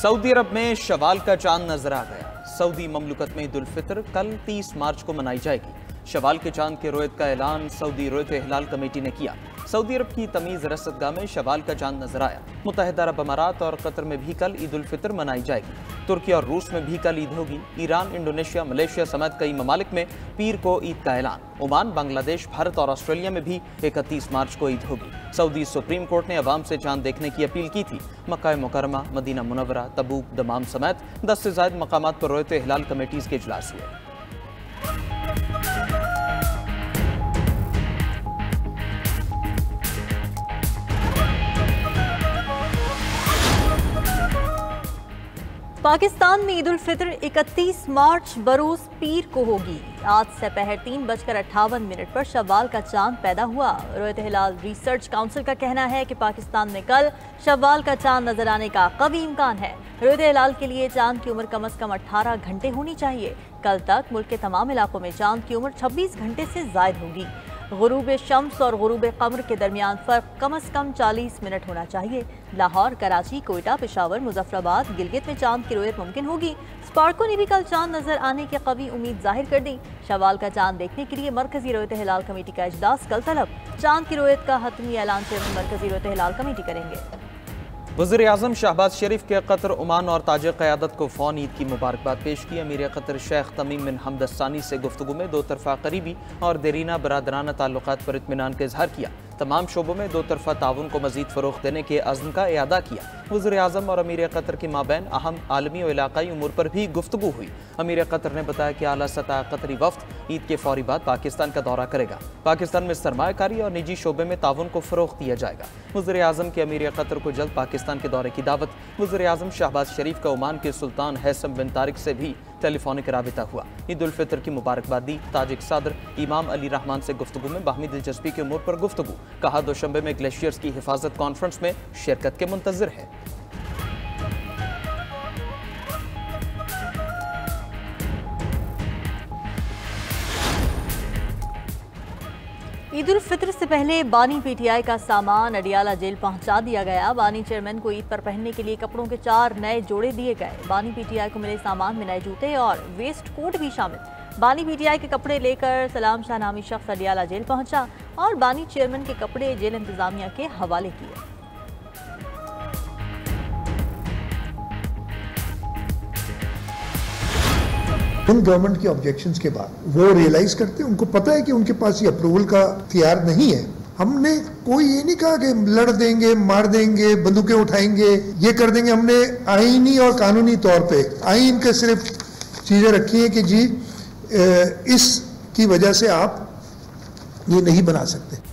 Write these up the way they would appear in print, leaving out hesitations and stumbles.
Saudi अरब में शवाल का चांद नजर आ गया। सऊदी ममलुकत में ईद उल फितर कल 30 मार्च को मनाई जाएगी। शवाल के चांद के रोयत का ऐलान सऊदी रोयत हिलाल कमेटी ने किया। सऊदी अरब की तमीज़ रसदगाह में शवाल का चांद नजर आया। मुत्तहिदा अरब अमारात और कतर में भी कल ईद उल फितर मनाई जाएगी। तुर्की और रूस में भी कल ईद होगी। ईरान, इंडोनेशिया, मलेशिया समेत कई ममालिक में पीर को ईद का ऐलान। ओमान, बांग्लादेश, भारत और ऑस्ट्रेलिया में भी 31 मार्च को ईद होगी। सऊदी सुप्रीम कोर्ट ने अवाम से चांद देखने की अपील की थी। मक्का मुकरमा, मदीना मुनव्वरा, तबूक, दमाम समेत 10 से ज़ायद मकामात पर रोयत हिलाल कमेटीज़ के इजलास हुए। पाकिस्तान में ईद उल फितर 31 मार्च बरोज पीर को होगी। आज दोपहर 3:58 पर शव्वाल का चांद पैदा हुआ। रोयत हिलाल रिसर्च काउंसिल का कहना है कि पाकिस्तान में कल शव्वाल का चांद नजर आने का कवी इम्कान है। रोयत हिलाल के लिए चांद की उम्र कम से कम 18 घंटे होनी चाहिए। कल तक मुल्क के तमाम इलाकों में चांद की उम्र 26 घंटे से ज्यादा होगी। गुरूब शम्स और गुरूब कमर के दरमियान फ़र्क कम से कम 40 मिनट होना चाहिए। लाहौर, कराची, कोयटा, पेशावर, मुजफ्फराबाद, गिलगित में चांद की रोयत मुमकिन होगी। स्पार्को ने भी कल चांद नजर आने की कवी उम्मीद जाहिर कर दी। शवाल का चांद देखने के लिए मरकजी रोयत हिलाल कमेटी का इजलास कल तलब। चांद की रोयत का हतमी ऐलान चेयरमैन मरकजी रोयत हिलाल कमेटी करेंगे। वज़ीर-ए-आज़म शहबाज शरीफ के कतर, ओमान और ताजिक क़यादत को फ़ौन ईद की मुबारकबाद पेश की। अमीर कतर शेख तमीम बिन हमद अल-सानी से गुफ्तगू में दो तरफ़ा करीबी और देरीना बरादराना ताल्लुकात पर इत्मीनान का इजहार किया। तमाम शोबों में दो तरफ़ा ताउन को मज़ीद फ़रोग़ देने के अज़्म का इयादा किया। वज़ीर-ए-आज़म और अमीर कतर के माबैन अहम आलमी और इलाक़ाई उमूर पर भी गुफ्तगू हुई। अमीर कतर ने बताया कि आला सतह कतरी वफ़द ईद के फ़ौरी बाद पाकिस्तान का दौरा करेगा। पाकिस्तान में सरमायाकारी और निजी शोबे में ताउन को फ़रोग़ दिया जाएगा। वज़ीर-ए-आज़म के अमीर कतर को जल्द पाकिस्तान के दौरे की दावत। वज़ीर-ए-आज़म शहबाज शरीफ का ओमान के सुल्तान हैसम बिन तारिक से भी टेलीफोनिक राबिता हुआ। ईद उल फितर की मुबारकबाद दी। ताजिक सदर इमाम अली रहमान से गुफ्तगू में बाहमी दिलचस्पी के उमूर पर गुफ्तगू। कहा दोशंबे में ग्लेशियर्स की हिफाजत कॉन्फ्रेंस में शिरकत के मुंतज़िर है। ईद उल फितर से पहले बानी पीटीआई का सामान अडियाला जेल पहुंचा दिया गया। बानी चेयरमैन को ईद पर पहनने के लिए कपड़ों के 4 नए जोड़े दिए गए। बानी पीटीआई को मिले सामान में नए जूते और वेस्ट कोट भी शामिल। बानी पीटीआई के कपड़े लेकर सलाम शाह नामी शख्स अडियाला जेल पहुंचा और बानी चेयरमैन के कपड़े जेल इंतजामिया के हवाले किए। उन गवर्नमेंट के ऑब्जेक्शंस के बाद वो रियलाइज करते हैं, उनको पता है कि उनके पास ये अप्रूवल का इख्तियार नहीं है। हमने कोई ये नहीं कहा कि लड़ देंगे, मार देंगे, बंदूकें उठाएंगे, ये कर देंगे। हमने आईनी और कानूनी तौर पे आईन के सिर्फ चीजें रखी हैं कि जी इसकी वजह से आप ये नहीं बना सकते।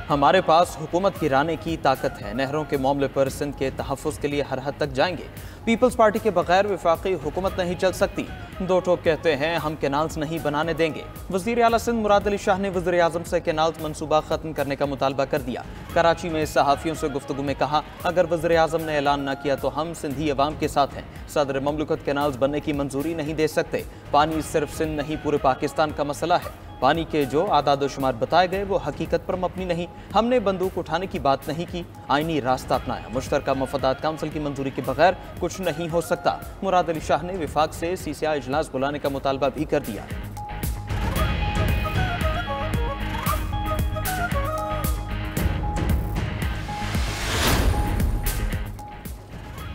हमारे पास हुकूमत गिराने की ताकत है। नहरों के मामले पर सिंध के तहफ़्फ़ुज़ के लिए हर हद तक जाएंगे। पीपल्स पार्टी के बगैर वफाकी हुकूमत नहीं चल सकती। दो टोक कहते हैं हम कैनाल्स नहीं बनाने देंगे। वज़ीर आला सिंध मुराद अली शाह ने वज़ीर आज़म से कैनाल्स मनसूबा ख़त्म करने का मुतालबा कर दिया। कराची में सहाफ़ियों से गुफ्तगू में कहा, अगर वज़ीर आज़म ने ऐलान न किया तो हम सिंधी अवाम के साथ हैं। सदर ममलकत कैनाल्स बनने की मंजूरी नहीं दे सकते। पानी सिर्फ सिंध नहीं पूरे पाकिस्तान का मसला है। पानी के जो आदाद शुमार बताए गए वो हकीकत पर मबनी नहीं। हमने बंदूक उठाने की बात नहीं की, आईनी रास्ता अपनाया। मुश्तरका मफादात काउंसिल की मंजूरी के बगैर कुछ नहीं हो सकता। मुराद अली शाह ने विफाक से सीसीआई इजलास बुलाने का मुतालबा भी कर दिया।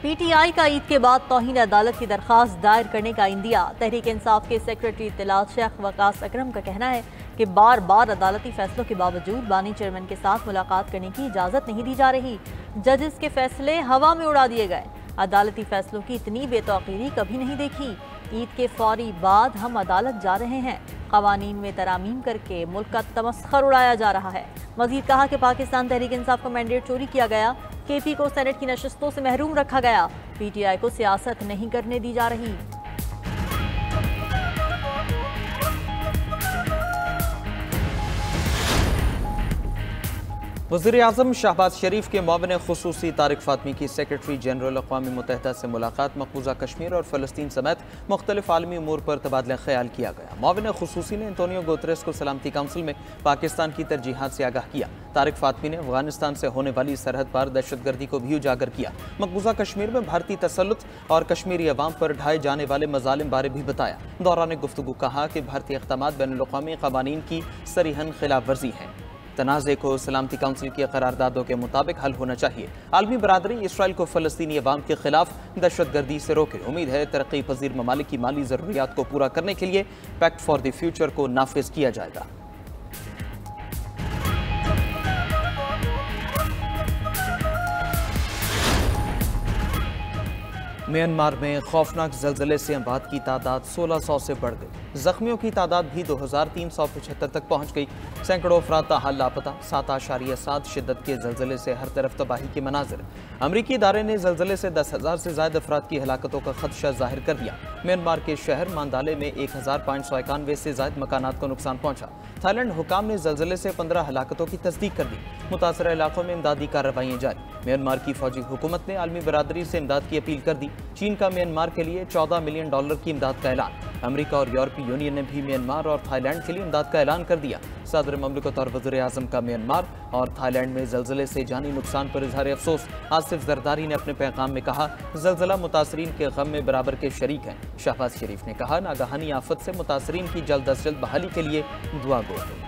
पीटीआई का ईद के बाद तौहीन अदालत की दरख्वास्त दायर करने का इंदिया। तहरीक इंसाफ के सेक्रेटरी इत्तलात शेख वकास अकरम का कहना है कि बार बार अदालती फैसलों के बावजूद बानी चेयरमैन के साथ मुलाकात करने की इजाज़त नहीं दी जा रही। जजेस के फैसले हवा में उड़ा दिए गए। अदालती फैसलों की इतनी बेतौकीरी कभी नहीं देखी। ईद के फौरी बाद हम अदालत जा रहे हैं। क़वानीन में तरामीम करके मुल्क का तमस्खर उड़ाया जा रहा है। मजीद कहा कि पाकिस्तान तहरीक इंसाफ का मैंडेट चोरी किया गया। केपी को सेनेट की नशस्तों से महरूम रखा गया। पीटीआई को सियासत नहीं करने दी जा रही। वज़ीर-ए-आज़म शहबाज शरीफ के मुआविन खुसूसी तारिक फातमी की सेक्रेटरी जनरल अक़वाम मुत्तहिदा से मुलाकात मकबूजा कश्मीर और फ़लस्तीन समेत मुख्तलिफ आलमी उमूर पर तबादला ख्याल किया गया। मुआविन खुसूसी ने एंटोनियो गुतरेस को सलामती काउंसिल में पाकिस्तान की तरजीहात से आगाह किया। तारिक फातमी ने अफगानिस्तान से होने वाली सरहद पार दहशतगर्दी को भी उजागर किया। मकबूजा कश्मीर में भारतीय तसल्लुत और कश्मीरी अवाम पर ढाए जाने वाले मजालिम बारे भी बताया। दौरान गुफ्तगू कहा कि भारतीय इक़दामात बैनुल-अक़वामी क़वानीन की सरीहन खिलाफ वर्जी हैं। तनाज़े को सलामती काउंसिल की करारदादों के मुताबिक हल होना चाहिए। आलमी बरादरी इसराइल को फ़लस्तीनी अवाम के खिलाफ दहशतगर्दी से रोके। उम्मीद है तरक्की पजीर ममालिक की माली ज़रूरियात को पूरा करने के लिए पैक्ट फॉर द फ्यूचर को नाफिज किया जाएगा। म्यांमार में खौफनाक ज़लज़ले से अमवात की तादाद 1600 से बढ़ गई। ज़ख्मियों की तादाद भी 2375 तक पहुँच गई। सैकड़ों अफराद ताहाल लापता। 7.7 शिद्दत के ज़लज़ले से हर तरफ तबाही के मनाजिर। अमरीकी इदारे ने ज़लज़ले से 10,000 से ज़ायद अफराद की हलाकतों का खदशा जाहिर कर दिया। म्यांमार के शहर मांदाले में 1591 से ज़ायद मकानात को नुकसान पहुँचा। थाईलैंड हुकाम ने ज़लज़ले से 15 हलाकतों की तस्दीक कर दी। मुतासरा इलाकों में इमदादी कार्रवाइयाँ जारी। म्यांमार की फौजी हुकूमत ने आलमी बरादरी से इमदाद की अपील कर दी। चीन का म्यांमार के लिए $14 मिलियन की इमदाद का ऐलान। अमेरिका और यूरोपीय यूनियन ने भी म्यांमार और थाईलैंड के लिए इमदाद का ऐलान कर दिया। सदर ममलिकत और वज़ीर-ए-आज़म का म्यांमार और थाईलैंड में ज़लज़ले से जानी नुकसान पर इज़हार अफसोस। आसिफ जरदारी ने अपने पैगाम में कहा, ज़लज़ला मुतासरीन के गम में बराबर के शरीक हैं। शहबाज शरीफ ने कहा, नागहानी आफत से मुतासरीन की जल्द अज जल्द बहाली के लिए दुआ गो है।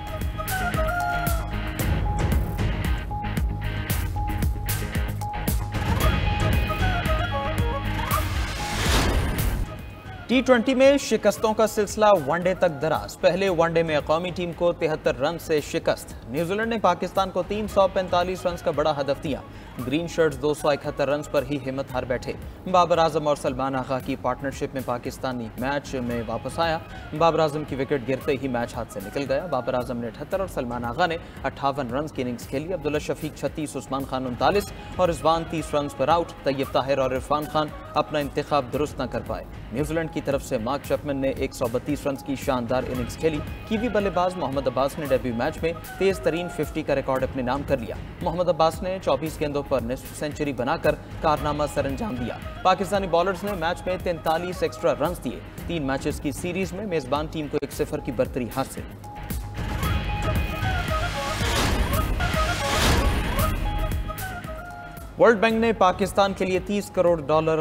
T20 में शिकस्तों का सिलसिला वनडे तक दराज। पहले वनडे में कौमी टीम को 73 रन से शिकस्त। न्यूजीलैंड ने पाकिस्तान को 345 रन का बड़ा हदफ दिया। ग्रीन शर्ट्स 271 रन पर ही हिम्मत हार बैठे। बाबर आजम और सलमान आगा की पार्टनरशिप में पाकिस्तानी मैच में वापस आया। बाबर आजम की विकेट गिरते ही मैच हाथ से निकल गया। बाबर आजम ने 78 और सलमान आगा ने 58 रन की इनिंग्स खेली। अब्दुल्ला शफीक 36, उस्मान खान 39 और रिजवान 30 रन पर आउट। तैयब ताहिर और इरफान खान अपना इंतखाब दुरुस्त न कर पाए। न्यूजीलैंड की तरफ से मार्क चैपमैन ने 132 रन की शानदार इनिंग्स खेली। कीवी बल्लेबाज मोहम्मद अब्बास ने डेब्यू मैच में तेज तरीन 50 का रिकॉर्ड अपने नाम कर लिया। मोहम्मद अब्बास ने 24 गेंदों पर निस्फ सेंचुरी बनाकर कारनामा सरअंजाम दिया। पाकिस्तानी बॉलर्स ने मैच में 43 एक्स्ट्रा रन दिए। 3 मैचेस की सीरीज में मेजबान टीम को 1-0 की बर्तरी हासिल। वर्ल्ड बैंक ने पाकिस्तान के लिए $30 करोड़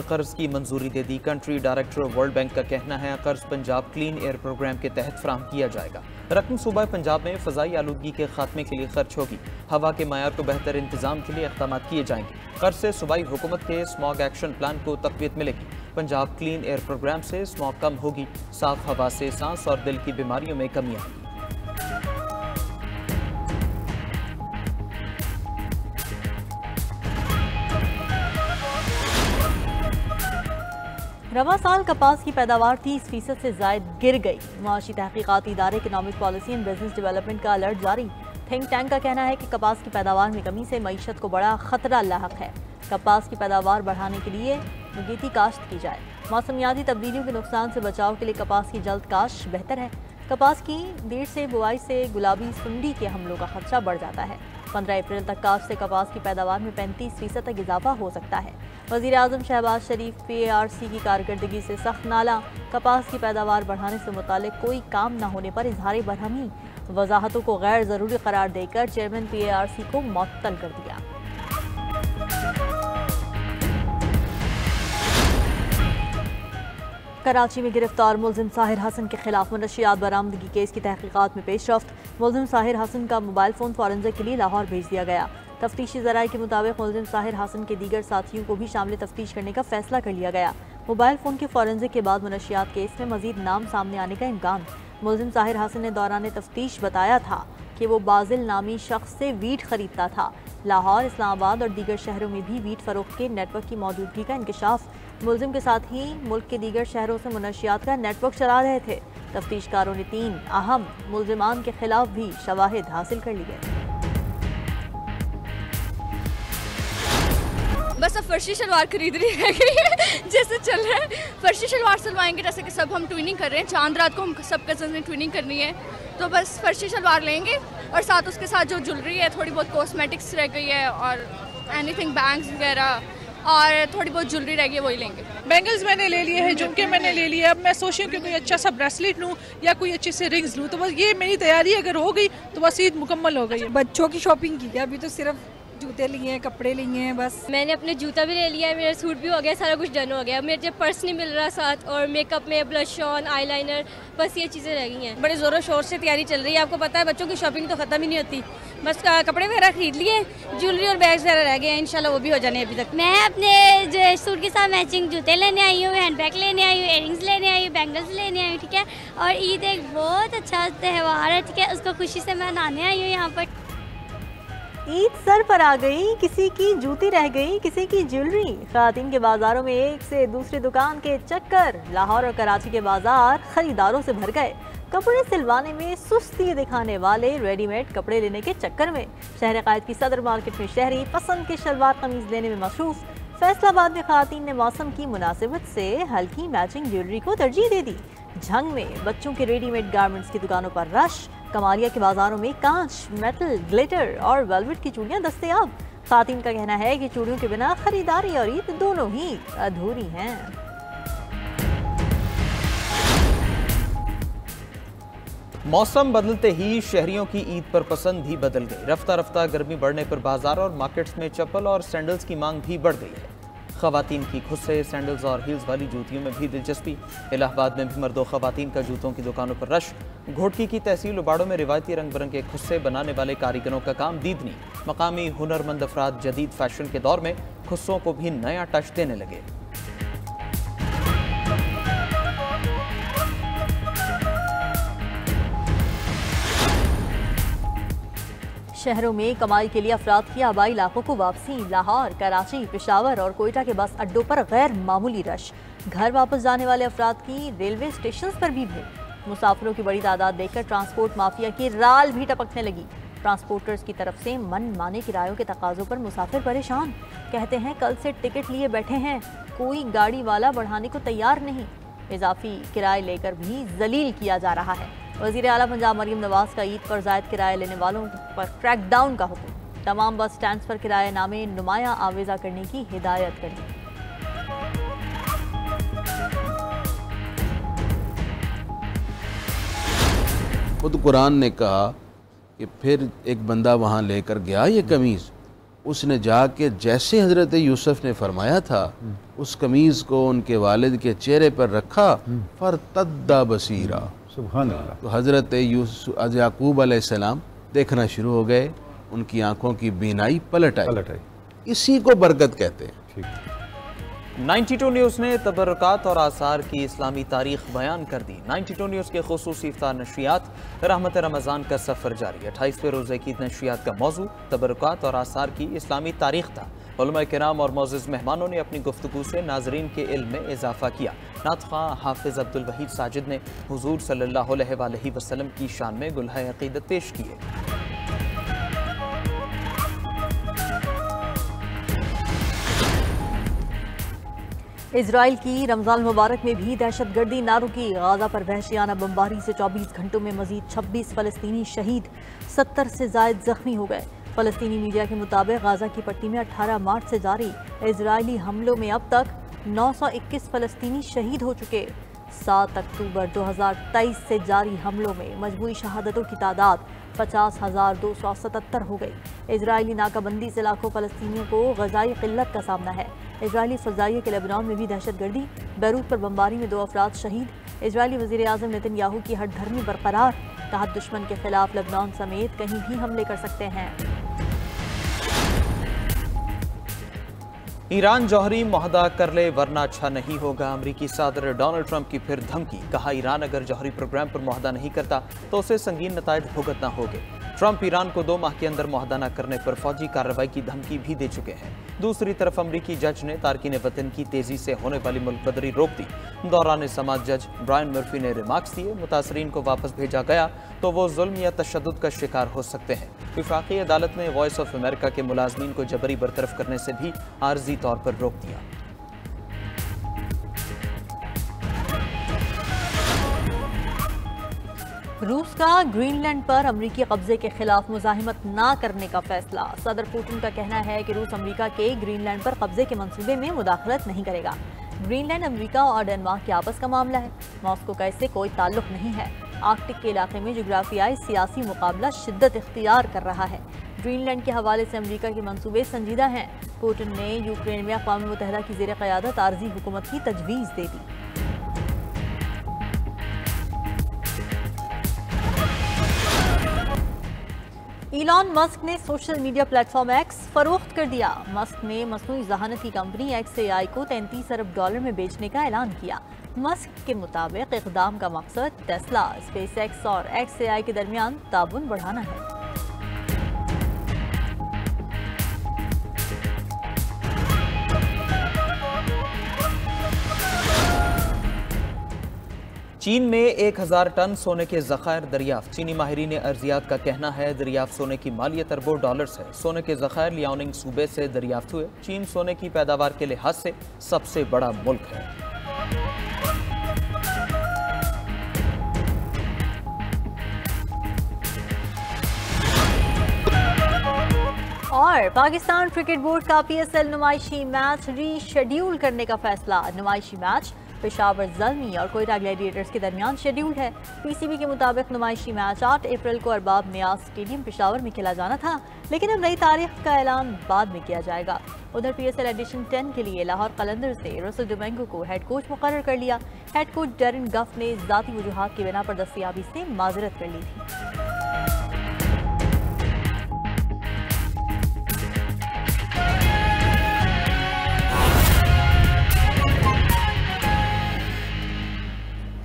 कर्ज की मंजूरी दे दी। कंट्री डायरेक्टर वर्ल्ड बैंक का कहना है, कर्ज पंजाब क्लीन एयर प्रोग्राम के तहत फराहम किया जाएगा। रकम सूबा पंजाब में फ़ज़ाई आलूदगी के खात्मे के लिए खर्च होगी। हवा के मयार को बेहतर इंतजाम के लिए इक़दाम किए जाएंगे। कर्ज से सूबाई हुकूमत के स्मॉग एक्शन प्लान को तक़वियत मिलेगी। पंजाब क्लीन एयर प्रोग्राम से स्मॉग कम होगी। साफ हवा से सांस और दिल की बीमारियों में कमी आएगी। रवा साल कपास की पैदावार 30% से ज़ायद गिर गई। मुआशी तहकीकाती इदारे economic policy and business development का अलर्ट जारी। थिंक टैंक का कहना है कि कपास की पैदावार में कमी से मईशत को बड़ा खतरा लाहक है। कपास की पैदावार बढ़ाने के लिए मुगीती काश्त की जाए। मौसमियाती तब्दीलियों के नुकसान से बचाव के लिए कपास की जल्द काश्त बेहतर है। कपास की देर से बुआई से गुलाबी सुंडी के हमलों का खदशा बढ़ जाता है। 15 अप्रैल तक काश्त से कपास की पैदावार में 35% तक इजाफा हो सकता है। वज़ीर-ए-आज़म शहबाज शरीफ PARC की कारकर्दगी से सख्त नाला। कपास की पैदावार बढ़ाने से मुतालिक कोई काम न होने पर इजहार बरहमी। वजाहतों को गैर ज़रूरी करार देकर चेयरमैन PARC को मुअत्तल कर दिया। कराची में गिरफ्तार मुल्जिम साहिर हसन के खिलाफ मनशियात बरामदगी केस की तहकीकात में पेशरफ्त। मुल्जिम साहिर हसन का मोबाइल फ़ोन फॉरेंसिक के लिए लाहौर भेज दिया गया। तफ्तीशी ज़राए के मुताबिक मुल्जिम साहिर हसन के दीगर साथियों को भी शामिल तफ्तीश करने का फैसला कर लिया गया। मोबाइल फ़ोन के फॉरेंसिक के बाद मनशियात केस में मजीद नाम सामने आने का इम्कान। मुल्जिम साहिर हसन ने दौरान तफ्तीश बताया था कि वो बाजिल नामी शख्स से वीट खरीदता था। लाहौर, इस्लामाबाद और दीगर शहरों में भी वीट फ़रोख्त के नेटवर्क की मौजूदगी का इंकशाफ। मुल्जिम के साथ ही मुल्क के दीगर शहरों से मुनशियात का नेटवर्क चला रहे थे। तफ्तीशकारों ने 3 अहम मुल्जिमान के खिलाफ भी शवाहिद हासिल कर लिए। बस अब फर्शी शलवार खरीदनी रह गई है। जैसे चल रहा है फर्शी शलवार सिलवाएंगे, जैसे कि सब हम ट्विनिंग कर रहे हैं। चांद रात को हम सब कज़न ने ट्विनिंग करनी है। तो बस फर्शी शलवार लेंगे और साथ उसके साथ जो ज्वेलरी है, थोड़ी बहुत कॉस्मेटिक्स रह गई है और एनीथिंग बैंग्स वगैरह और थोड़ी बहुत ज्वेलरी रह गई है, वही लेंगे। बैंगल्स मैंने ले लिए हैं, झुमके मैंने ले लिए। अब मैं सोच रही हूँ कि कोई अच्छा सा ब्रेसलेट लूँ या कोई अच्छे से रिंग्स लूँ। तो बस ये मेरी तैयारी अगर हो गई तो बस ईद मुकम्मल हो गई। बच्चों की शॉपिंग की है, अभी तो सिर्फ जूते लिए हैं, कपड़े लिए हैं बस। मैंने अपने जूता भी ले लिया है, मेरा सूट भी हो गया, सारा कुछ डन हो गया। मेरे जब पर्स नहीं मिल रहा साथ, और मेकअप में ब्लश ऑन, आईलाइनर, बस ये चीज़ें रह गई हैं। बड़े ज़ोरों शोर से तैयारी चल रही है। आपको पता है बच्चों की शॉपिंग तो ख़त्म ही नहीं होती। बस कपड़े वगैरह खरीद लिए, ज्वेलरी और बैग्स वगैरह रह गए हैं, इंशाल्लाह वो भी हो जाने अभी तक। मैं अपने जो सूट के साथ मैचिंग जूते लेने आई हूँ, हैंड बैग लेने आई हूँ, इयररिंग्स लेने आई हूँ, बैंगल्स लेने आई हूँ, ठीक है। और ईद एक बहुत अच्छा त्यौहार है, ठीक है, उसको खुशी से मनाने आई हूँ यहाँ पर। ईद सर पर आ गई, किसी की जूती रह गई, किसी की ज्वेलरी। ख़वातीन के बाजारों में एक से दूसरी दुकान के चक्कर। लाहौर और कराची के बाजार खरीदारों से भर गए। कपड़े सिलवाने में सुस्ती दिखाने वाले रेडीमेड कपड़े लेने के चक्कर में। शहर कायद की सदर मार्केट में शहरी पसंद के शलवार कमीज लेने में मसरूफ। फैसलाबाद में ख़वातीन ने मौसम की मुनासिबत से हल्की मैचिंग ज्वेलरी को तरजीह दे दी। झंग में बच्चों के रेडीमेड गारमेंट्स की दुकानों पर रश। कमालिया के बाजारों में कांच, मेटल, ग्लिटर और वेलवेट की चूड़ियां दस्तयाब। ख़वातीन का कहना है कि चूड़ियों के बिना खरीदारी और ईद दोनों ही अधूरी हैं। मौसम बदलते ही शहरियों की ईद पर पसंद भी बदल गई। रफ्ता रफ्ता गर्मी बढ़ने पर बाजार और मार्केट्स में चप्पल और सैंडल्स की मांग भी बढ़ गई है। ख़वातीन की खुद से सैंडल्स और हील्स वाली जूतियों में भी दिलचस्पी। इलाहाबाद में भी मर्दों ख़वातीन का जूतों की दुकानों पर रश। घोटकी की तहसील उबाड़ों में रिवायती रंग बिरंगे खुस्से बनाने वाले कारीगरों का काम दीदनी। मकामी हुनरमंद अफराद जदीद फैशन के दौर में खुस्सों को भी नया टच देने लगे। शहरों में कमाई के लिए अफराद की आबाई इलाकों को वापसी। लाहौर, कराची, पेशावर और कोयटा के बस अड्डों पर गैर मामूली रश। घर वापस जाने वाले अफराद की रेलवे स्टेशन पर भी भीड़। मुसाफिरों की बड़ी तादाद देखकर ट्रांसपोर्ट माफिया की राल भी टपकने लगी। ट्रांसपोर्टर्स की तरफ से मन माने किरायों के तकाजों पर मुसाफिर परेशान। कहते हैं कल से टिकट लिए बैठे हैं, कोई गाड़ी वाला बढ़ाने को तैयार नहीं। इजाफी किराए लेकर भी जलील किया जा रहा है। वज़ीर आला पंजाब मरीम नवाज का ईद पर जायद किराए लेने वालों पर क्रैकडाउन का हुक्म। तमाम बस स्टैंड्स पर किराए नामे नुमाया आवेजा करने की हिदायत कर दी। खुद कुरान ने कहा कि फिर एक बंदा वहाँ लेकर गया ये कमीज़, उसने जाके जैसे हज़रत यूसुफ ने फरमाया था उस कमीज़ को उनके वालिद के चेहरे पर रखा, फरतद्दा बसीरा। सुभान अल्लाह। तो हज़रत याकूब अलैहिस्सलाम देखना शुरू हो गए, उनकी आंखों की बीनाई पलट आई। इसी को बरकत कहते हैं। 92 न्यूज़ ने तबर्रुकात और आसार की इस्लामी तारीख बयान कर दी। 92 न्यूज़ के खुसूसी इफ्तार नशरियात रहमत रमज़ान का सफ़र जारी। 28वें रोज़े की नशरियात का मौजू तबर्रुकात और आसार की इस्लामी तारीख था। उलमा किराम और मोअज़्ज़िज़ मेहमानों ने अपनी गुफ्तगू से नाज़रीन के इल्म में इजाफ़ा किया। नातख़्वा हाफ़िज़ अब्दुल वहीद साजिद ने हुज़ूर सल्लल्लाहु अलैहि वसल्लम की शान में गुलहा अक़ीदत पेश किए। इजराइल की रमज़ान मुबारक में भी दहशतगर्दी नारों की। गाज़ा पर वहशियाना बमबारी से 24 घंटों में मजीद 26 फ़लस्तीनी शहीद, 70 से ज़ायद ज़ख्मी हो गए। फ़लस्तीनी मीडिया के मुताबिक गाज़ा की पट्टी में 18 मार्च से जारी इजरायली हमलों में अब तक 921 फ़लस्तीनी शहीद हो चुके। 7 अक्टूबर 2023 से जारी हमलों में मजमूई शहादतों की तादाद 50,277 हो गई। इजरायली नाकाबंदी से लाखों फ़लस्तीनियों को ग़ज़ाई क़िल्लत का सामना है। इजरायली फ़ज़ाइया के लेबनान में भी दहशतगर्दी। बैरूत पर बमबारी में 2 अफराद शहीद। इजरायली वज़ीर आज़म नेतन्याहू की हठधर्मी बरकरार। कहा दुश्मन के खिलाफ लेबनान समेत कहीं भी हमले कर सकते हैं। ईरान जौहरी मुआहदा कर ले वरना अच्छा नहीं होगा। अमरीकी सदर डोनाल्ड ट्रंप की फिर धमकी। कहा ईरान अगर जौहरी प्रोग्राम पर मुआहदा नहीं करता तो उसे संगीन नतायज भुगतना होंगे। ट्रंप ईरान को 2 माह के अंदर मुआहदा न करने पर फौजी कार्रवाई की धमकी भी दे चुके हैं। दूसरी तरफ अमरीकी जज ने तारकीन वतन की तेजी से होने वाली मुल्क बदरी रोक दी। दौरान समाअत जज ब्रायन मर्फी ने रिमार्क्स दिए, मुतासरीन को वापस भेजा गया तो वो जुल्म या तशद्दुद का शिकार हो सकते हैं। वफाकी अदालत ने वॉइस ऑफ अमेरिका के मुलाजमीन को जबरी बरतरफ करने से भी आर्जी तौर पर रोक दिया। रूस का ग्रीनलैंड पर अमरीकी कब्जे के खिलाफ मुजाहिमत ना करने का फैसला। सदर पुतिन का कहना है कि रूस अमरीका के ग्रीनलैंड पर कब्जे के मंसूबे में मुदाखलत नहीं करेगा। ग्रीनलैंड अमरीका और डेनमार्क के आपस का मामला है, मॉस्को का इससे कोई ताल्लुक नहीं है। आर्कटिक के इलाके में जोग्राफियाई सियासी मुकाबला शिद्दत इख्तियार कर रहा है। ग्रीनलैंड के हवाले से अमरीका के मंसूबे संजीदा हैं। पुतिन ने यूक्रेन में अक़वाम मुत्तहिदा की ज़ेर क़यादत आर्जी हुकूमत की तजवीज़ दे दी। इलॉन मस्क ने सोशल मीडिया प्लेटफॉर्म एक्स फरोख्त कर दिया। मस्क ने मसनूई ज़हानत की कंपनी XAI को $33 अरब में बेचने का ऐलान किया। मस्क के मुताबिक इक़दाम का मकसद टेस्ला, स्पेसएक्स और XAI के दरमियान ताबुन बढ़ाना है। चीन में 1000 टन सोने के ज़खायर दरियाफ्त। चीनी माहिरीन अर्जियात का कहना है दरियाफ्त सोने की मालियत अरबों डॉलर्स है। सोने के ज़खायर लियाओनिंग सूबे से दरियाफ्त हुए। चीन सोने की पैदावार के लिहाज से सबसे बड़ा मुल्क है। और पाकिस्तान क्रिकेट बोर्ड का PSL नुमाइशी मैच रीशेड्यूल करने का फैसला। नुमाइशी मैच पेशावर ज़ल्मी और कोयटा ग्लैडिएटर्स के दरमियान शेड्यूल्ड है। PCB के मुताबिक नुमाइशी मैच 8 अप्रैल को अरबाब नियाज स्टेडियम पेशावर में खेला जाना था, लेकिन अब नई तारीख का ऐलान बाद में किया जाएगा। उधर PSL एडिशन 10 के लिए लाहौर कलंदर्स ने रसल डोमिंगो को हेड कोच मुकर्रर कर लिया। हेड कोच डेरिन गफ ने ज़ाती वजूहात की बिना पर दस्तयाबी से माजरत कर ली थी।